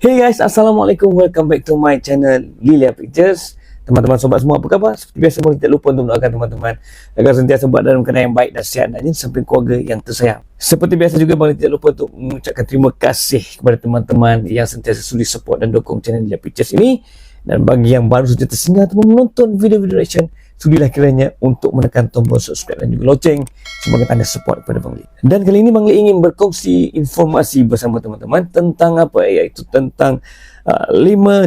Hey guys, Assalamualaikum. Welcome back to my channel Lilia Pictures. Teman-teman sobat semua, apa khabar? Seperti biasa, mohon tidak lupa untuk mendoakan teman-teman agar sentiasa berada dalam keadaan yang baik dan sihat dan sampai keluarga yang tersayang. Seperti biasa juga, mohon tidak lupa untuk mengucapkan terima kasih kepada teman-teman yang sentiasa sudi support dan dukung channel Lilia Pictures ini. Dan bagi yang baru saja tersinggah atau menonton video-video reaction, sudilah kiranya untuk menekan tombol subscribe dan juga loceng sebagai tanda support kepada Bang Li. Dan kali ini Bang Li ingin berkongsi informasi bersama teman-teman tentang apa, iaitu tentang 5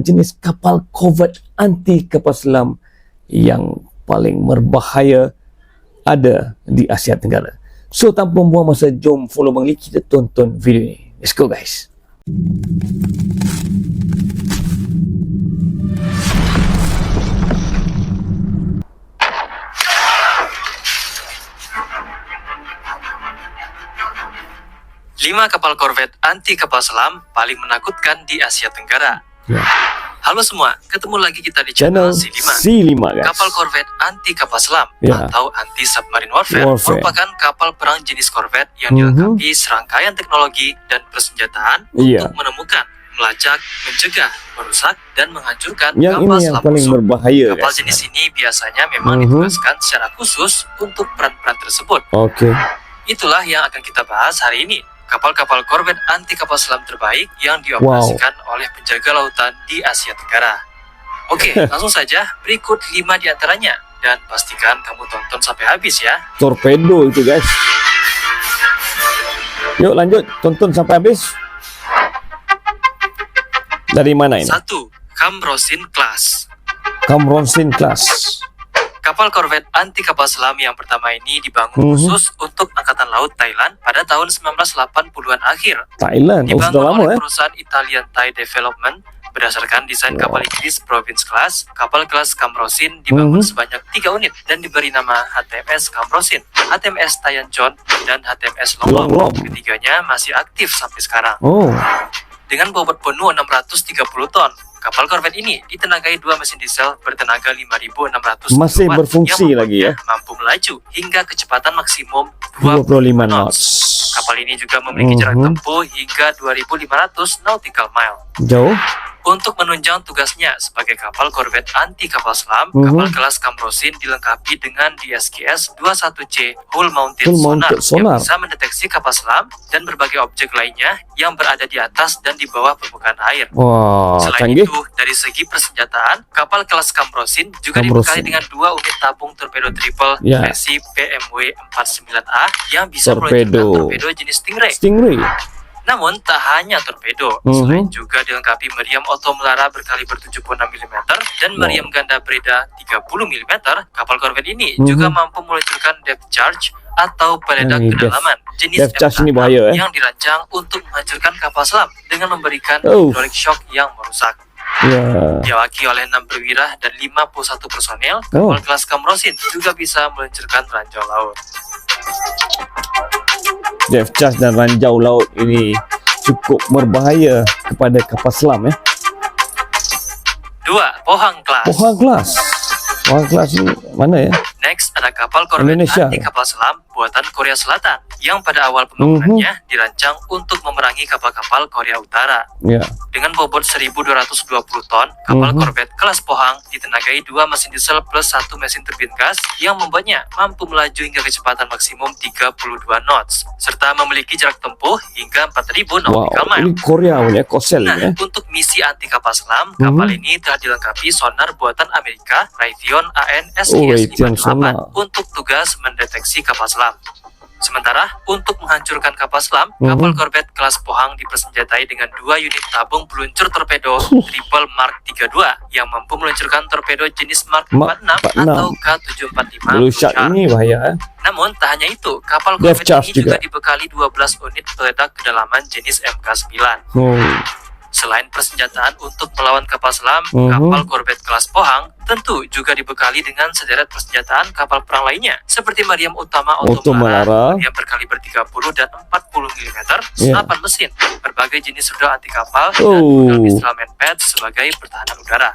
jenis kapal korvet anti kapal selam yang paling berbahaya ada di Asia Tenggara. So tanpa membuang masa, jom follow Bang Li, kita tonton video ini. Let's go guys. 5 kapal korvet anti kapal selam paling menakutkan di Asia Tenggara. Ya. Halo semua, ketemu lagi kita di Channel channel C5 guys. Kapal korvet anti kapal selam Ya. atau anti submarine warfare merupakan kapal perang jenis korvet yang dilengkapi serangkaian teknologi dan persenjataan untuk menemukan, melacak, mencegah, merusak, dan menghancurkan yang kapal ini selam yang paling musuh. berbahaya Kapal guys. jenis ini biasanya memang ditugaskan secara khusus untuk peran-peran tersebut. Oke. Itulah yang akan kita bahas hari ini. Kapal-kapal korvet anti kapal selam terbaik yang dioperasikan oleh penjaga lautan di Asia Tenggara. Oke, langsung saja, berikut 5 di antaranya. Dan pastikan kamu tonton sampai habis ya. Torpedo itu guys. Yuk lanjut, tonton sampai habis. Dari mana ini? 1. Kamrosin Class. Kamrosin Class. Kapal korvet anti kapal selam yang pertama ini dibangun khusus untuk Angkatan Laut Thailand pada tahun 1980-an akhir. Thailand, Dibangun sudah lama oleh perusahaan Italian Thai Development. Berdasarkan desain kapal Inggris Province Class, kapal kelas Kamrosin dibangun sebanyak 3 unit dan diberi nama HTMS Kamrosin, HTMS Tayanchon, dan HTMS Longlong. Ketiganya masih aktif sampai sekarang. Dengan bobot penuh 630 ton, kapal korvet ini ditenagai 2 mesin diesel bertenaga 5.600 masih watt berfungsi yang lagi ya. mampu melaju hingga kecepatan maksimum 25 knots. Kapal ini juga memiliki jarak tempuh hingga 2.500 nautical mile. Jauh. Untuk menunjang tugasnya sebagai kapal korvet anti kapal selam, kapal kelas Kamrosin dilengkapi dengan DSGS 21C Hull Mounted Sonar yang bisa mendeteksi kapal selam dan berbagai objek lainnya yang berada di atas dan di bawah permukaan air. Selain canggih. itu, dari segi persenjataan, kapal kelas Kamrosin juga dibekali dengan 2 unit tabung torpedo triple versi PMW 49A yang bisa meluncurkan torpedo jenis Stingray. Namun tak hanya torpedo, selain juga dilengkapi meriam oto melara berkaliber 76 mm dan meriam ganda Breda 30 mm, kapal korvet ini juga mampu meluncurkan depth charge atau peledak kedalaman jenis M6 yang dirancang untuk menghancurkan kapal selam dengan memberikan hydraulic shock yang merusak. Diawaki oleh 6 perwira dan 51 personel, kapal kelas Kamrosin juga bisa meluncurkan ranjau laut. Depth charge dan ranjau laut ini cukup berbahaya kepada kapal selam ya. 2. Pohang Class. Pohang Class ini mana ya? Next ada kapal korvet anti kapal selam buatan Korea Selatan yang pada awal pembangunannya dirancang untuk memerangi kapal-kapal Korea Utara. Dengan bobot 1.220 ton, kapal korvet kelas Pohang ditenagai 2 mesin diesel plus 1 mesin turbin gas yang membuatnya mampu melaju hingga kecepatan maksimum 32 knots serta memiliki jarak tempuh hingga 4.000 nautical mile. Ini Korea punya Kosel ya. Untuk misi anti kapal selam, kapal ini telah dilengkapi sonar buatan Amerika Raytheon AN/SKS-58 untuk tugas mendeteksi kapal selam. Sementara untuk menghancurkan kapal selam, kapal korvet kelas Pohang dipersenjatai dengan 2 unit tabung peluncur torpedo triple Mark 32 yang mampu meluncurkan torpedo jenis Mark 46 atau K745. Ini bahaya. Namun tak hanya itu, kapal korvet ini juga dibekali 12 unit peledak kedalaman jenis MK9. Selain persenjataan untuk melawan kapal selam, kapal korvet kelas Pohang tentu juga dibekali dengan sederet persenjataan kapal perang lainnya seperti meriam utama oto melara, meriam berkaliber 30 dan 40 mm, senapan mesin, berbagai jenis rudal anti kapal, dan rudal missile man pad sebagai pertahanan udara.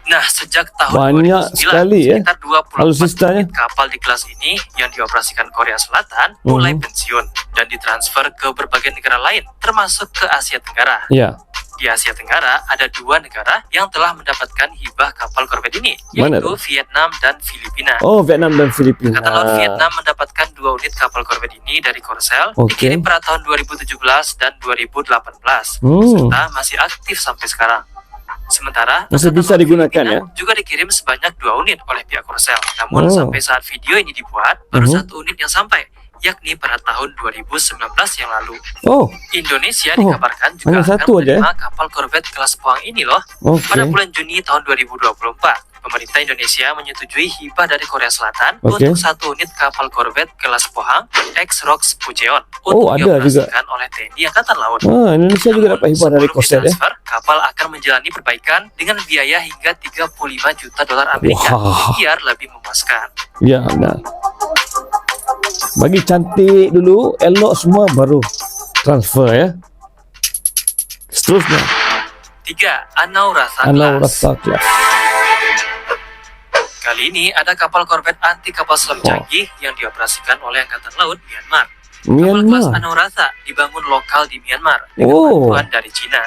Nah, sejak tahun 2009, sekitar 24 unit kapal di kelas ini yang dioperasikan Korea Selatan mulai pensiun dan ditransfer ke berbagai negara lain, termasuk ke Asia Tenggara. Di Asia Tenggara, ada 2 negara yang telah mendapatkan hibah kapal korvet ini, Mana yaitu tuh? Vietnam dan Filipina. Oh, Vietnam dan Filipina. Angkatan Laut Vietnam mendapatkan 2 unit kapal korvet ini dari Korsel, Oke. dikirim pada tahun 2017 dan 2018, Hmm. serta masih aktif sampai sekarang. Sementara, Masih Angkatan bisa Laut digunakan, Filipina ya? juga dikirim sebanyak 2 unit oleh pihak Korsel. Namun, Oh. sampai saat video ini dibuat, baru Mhm. 1 unit yang sampai, yakni pada tahun 2019 yang lalu. Oh, Indonesia Oh, dikabarkan juga hanya akan satu aja, menerima kapal korvet kelas Pohang ini loh. oke. Pada bulan Juni tahun 2024, pemerintah Indonesia menyetujui hibah dari Korea Selatan Oke. untuk 1 unit kapal korvet kelas Pohang X-Rox Pucheon Oh, untuk ada juga. dioperasikan oleh TNI Angkatan Laut. Indonesia juga dapat hibah dari Sebelum Korsel ya. ditransfer, kapal akan menjalani perbaikan dengan biaya hingga 35 juta dolar Amerika Wah. biar lebih memuaskan. Ya, benar. Bagi cantik dulu, elok semua baru transfer ya. Seterusnya, 3. Anaurasa Anau Class. Rasa Class. Kali ini ada kapal korvet anti kapal selam Oh. canggih yang dioperasikan oleh Angkatan Laut Myanmar. Kapal kelas Myanmar. Anaurasa dibangun lokal di Myanmar dengan Oh. bantuan dari Cina.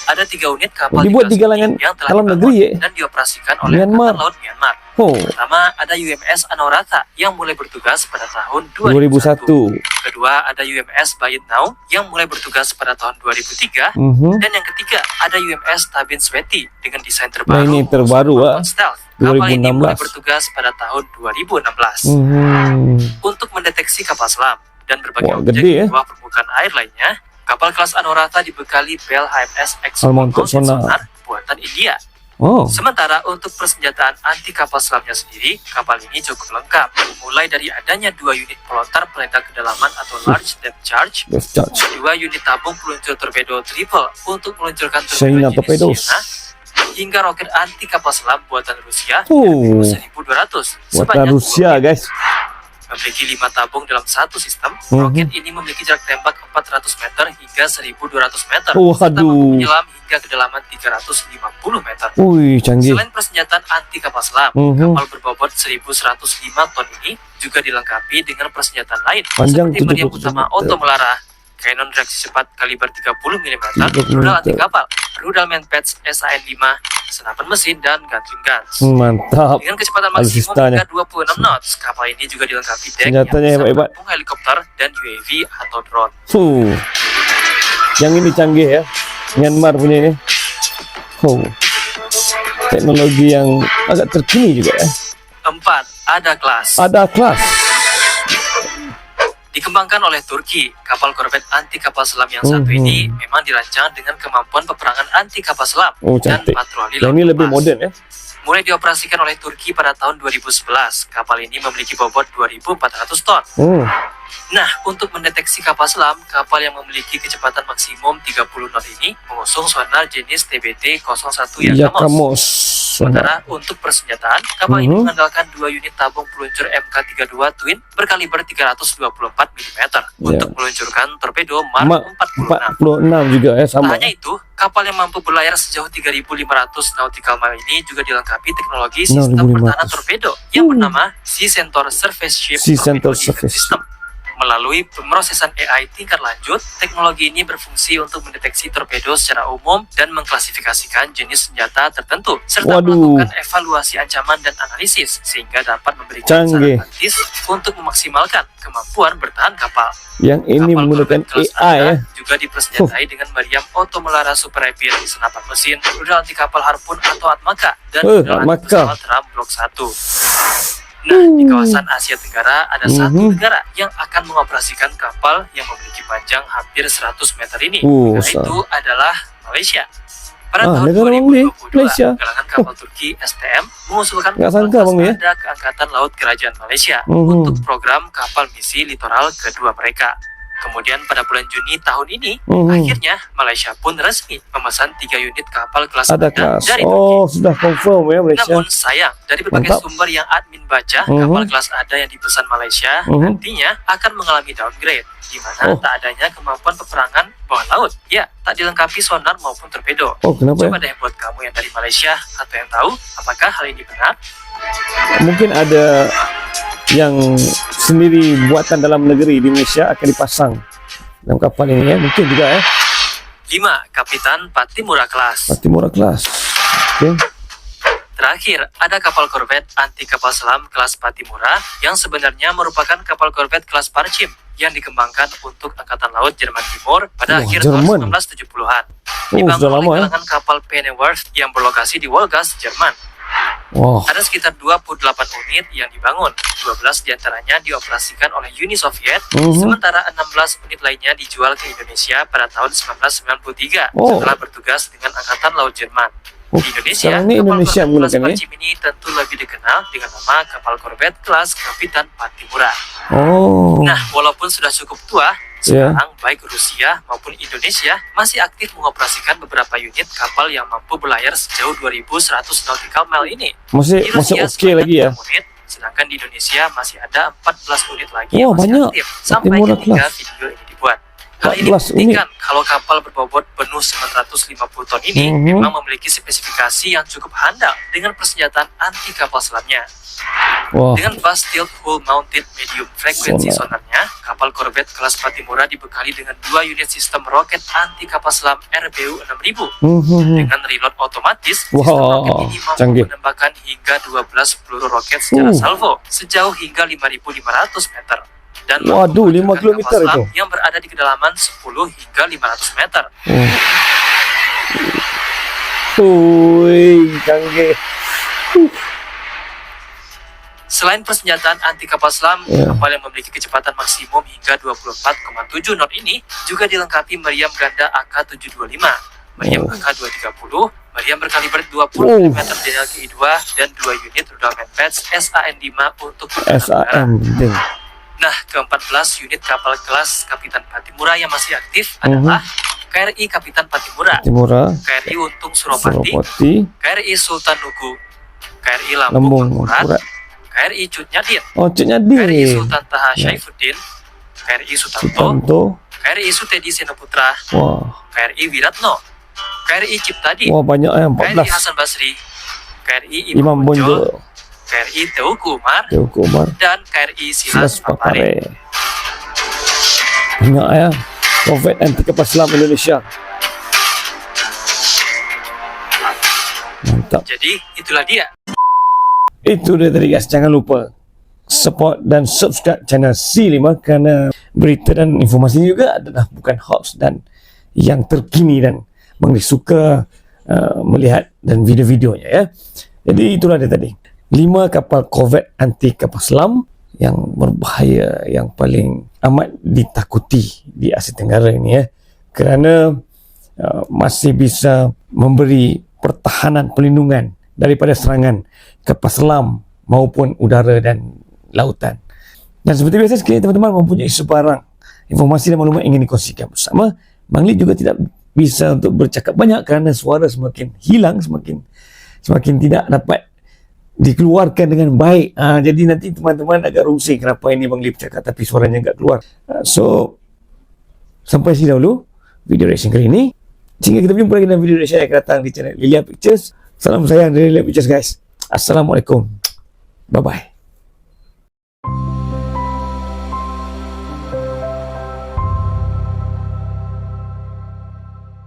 Ada 3 unit kapal Dibuat kelas di kalangan ini yang telah dalam dibangun negeri, ya? dan dioperasikan oleh Myanmar. Angkatan Laut Myanmar. Oh, Pertama, ada UMS Anaurasa yang mulai bertugas pada tahun 2001. Kedua, ada UMS Bayit Now yang mulai bertugas pada tahun 2003. Mhm. Dan yang ketiga, ada UMS Tabin Sweti dengan desain Nah, terbaru. ini terbaru, khusus ah. stealth. Kapal ini mulai 2016. bertugas pada tahun 2016 Mhm. untuk mendeteksi kapal selam dan berbagai Wah, objek gede, di ya. bawah permukaan air lainnya. Kapal kelas Anaurasa dibekali Bell HMS X All-mounted sonar. buatan India. Oh, Sementara untuk persenjataan anti kapal selamnya sendiri, kapal ini cukup lengkap. Mulai dari adanya 2 unit pelontar peledak kedalaman atau large depth charge, Death Charge. 2 unit tabung peluncur torpedo triple untuk meluncurkan China torpedo torpedoes. jenis China, hingga roket anti kapal selam buatan Rusia Oh, 1200 buatan sebanyak Rusia 2 guys. Memiliki 5 tabung dalam satu sistem, Mhm. roket ini memiliki jarak tembak 400 meter hingga 1200 meter, Oh, serta mampu aduh. menyelam hingga kedalaman 350 meter. Wih, canggih. Selain persenjataan anti kapal selam, Mhm. kapal berbobot 1105 ton ini juga dilengkapi dengan persenjataan lain Panjang seperti meriam 70 utama meter. auto melara, kanon reaksi cepat kaliber 30 mm, 30 rudal anti meter. kapal, rudal manpatch SAN-5, senapan mesin, dan gatling guns. Mantap. Dengan kecepatan maksimum Alutsistanya. hingga 26 knots, kapal ini juga dilengkapi dek yang Senjatanya bisa hebat-hebat. menampung helikopter dan UAV atau drone. Yang ini canggih ya. Myanmar punya ini. Teknologi yang agak terkini juga ya. 4. Ada kelas. Ada kelas. Dikembangkan oleh Turki, kapal korvet anti kapal selam yang satu ini memang dirancang dengan kemampuan peperangan anti kapal selam Oh, dan cantik. patroli Yang laut ini lebih lepas. modern ya. Mulai dioperasikan oleh Turki pada tahun 2011, kapal ini memiliki bobot 2.400 ton. Oh, Nah, untuk mendeteksi kapal selam, kapal yang memiliki kecepatan maksimum 30 knot ini mengusung sonar jenis TBT-01 Yakamos. Yakamos. Sementara untuk persenjataan, kapal ini Mhm. mengandalkan 2 unit tabung peluncur MK32 Twin berkaliber 324 mm untuk meluncurkan torpedo Mark 46. 46 juga ya, Tak sama. hanya itu, kapal yang mampu berlayar sejauh 3.500 nautical mile ini juga dilengkapi teknologi sistem 6.500. pertahanan torpedo yang bernama Sea Centaur Surface Ship Sea Torpedo Centaur Defense Surface System. Melalui pemrosesan AI tingkat lanjut, teknologi ini berfungsi untuk mendeteksi torpedo secara umum dan mengklasifikasikan jenis senjata tertentu, serta Waduh. melakukan evaluasi ancaman dan analisis, sehingga dapat memberikan Canggih. saran taktis untuk memaksimalkan kemampuan bertahan kapal. Yang ini Kapal menggunakan korvet kelas AI ya. Anda juga dipersenjatai dengan meriam auto melara super rapid, senapan mesin, rudal anti kapal harpun atau atmaka, dan rudal anti Atmaka. pesawat ram blok 1. Nah, di kawasan Asia Tenggara ada satu negara yang akan mengoperasikan kapal yang memiliki panjang hampir 100 meter ini, Besar. yaitu adalah Malaysia. Pada Ah, tahun negara Bang Lee, 2022, Malaysia. galangan kapal Turki STM mengusulkan Nggak kapal sangka, kelas Bang, ya. Ada ke Angkatan Laut Kerajaan Malaysia Mhm. untuk program kapal misi litoral kedua mereka. Kemudian pada bulan Juni tahun ini, akhirnya Malaysia pun resmi memesan 3 unit kapal kelas Ada Ada kelas. dari Turki. Oh, sudah confirm ya Malaysia. Namun sayang, dari berbagai Mantap. sumber yang admin baca, Mhm. kapal kelas Ada yang dipesan Malaysia nantinya akan mengalami downgrade, di mana Oh. tak adanya kemampuan peperangan bawah laut. Ya, tak dilengkapi sonar maupun torpedo. Oh, kenapa ya? Coba deh buat kamu yang dari Malaysia atau yang tahu, apakah hal ini benar? Mungkin ada yang sendiri buatan dalam negeri di Malaysia akan dipasang dalam kapal ini ya, mungkin juga ya. 5. Kapitan Patimura Class. Patimura Class. Okey. Terakhir, ada kapal korvet anti kapal selam kelas Patimura yang sebenarnya merupakan kapal korvet kelas Parchim yang dikembangkan untuk Angkatan Laut Jerman Timur pada akhir tahun 1970-an. Dibangun sudah lama, oleh kalangan kapal Penneworth yang berlokasi di Wolgast, Jerman. Wow. Ada sekitar 28 unit yang dibangun, 12 diantaranya dioperasikan oleh Uni Soviet, sementara 16 unit lainnya dijual ke Indonesia pada tahun 1993 setelah bertugas dengan Angkatan Laut Jerman. Di Indonesia, Indonesia kapal korvet kelas menggunakan Parchim ini tentu lebih dikenal dengan nama kapal korvet kelas Kapitan Patimura. Nah, walaupun sudah cukup tua, sekarang baik Rusia maupun Indonesia masih aktif mengoperasikan beberapa unit kapal yang mampu berlayar sejauh 2.100 nautical mile ini. Masih oke lagi ya. Unit, sedangkan di Indonesia masih ada 14 unit lagi yang masih banyak. aktif sampai ketika video ini dibuat. Hal ini membuktikan kalau kapal berbobot penuh 950 ton ini memang memiliki spesifikasi yang cukup handal dengan persenjataan anti kapal selamnya. Dengan fast tilt hull mounted medium frekuensi sonarnya, kapal korvet kelas Patimura dibekali dengan 2 unit sistem roket anti kapal selam RBU 6000 dengan reload otomatis. Sistem roket ini mampu menembakkan hingga 12 peluru roket secara salvo sejauh hingga 5.500 meter. Dan 5 kilometer itu yang berada di kedalaman 10 hingga 500 meter. Canggih. Selain persenjataan anti kapal selam, kapal yang memiliki kecepatan maksimum hingga 24,7 knot ini juga dilengkapi meriam ganda AK-725, meriam AK-230, meriam berkaliber 20 mm DLGI-2, dan 2 unit rudal main pads SAN-5 untuk perjalanan darat. Nah, ke-14 unit kapal kelas Kapitan Patimura yang masih aktif adalah KRI Kapitan Patimura, KRI Untung Suropati, KRI Sultan Nugu, KRI Lampung Mangkurat, KRI Cut Nyadin, KRI Sultan Taha Syaifuddin, KRI Sutanto, KRI Sutedi Senoputra, KRI Wiratno, KRI Ciptadi, KRI Hasan Basri, KRI Imam Bonjol, KRI Teuku Umar, dan KRI Silas Papare. Banyak ya, korvet anti kapal selam Indonesia. Mantap. Jadi itulah dia. Itu dia tadi guys. Jangan lupa support dan subscribe channel C5 karena berita dan informasi juga adalah bukan hoax dan yang terkini dan Bang Lee suka melihat dan video-videonya ya. Jadi itulah dia tadi. 5 kapal korvet anti kapal selam yang berbahaya, yang paling amat ditakuti di Asia Tenggara ini ya, kerana masih bisa memberi pertahanan pelindungan daripada serangan kapal selam maupun udara dan lautan. Dan seperti biasa, sekiranya teman-teman mempunyai sebarang informasi dan maklumat ingin dikongsikan bersama, Bang Lee juga tidak bisa untuk bercakap banyak kerana suara semakin hilang, semakin tidak dapat dikeluarkan dengan baik. Jadi nanti teman-teman agak rungsing kenapa ini Bang Lee bercakap tapi suaranya enggak keluar. So sampai sini dahulu video reaction kali ini. Sehingga kita berjumpa lagi dalam video reaction yang akan datang di channel Lilia Pictures. Salam sayang dari Lilia Pictures guys. Assalamualaikum. Bye bye.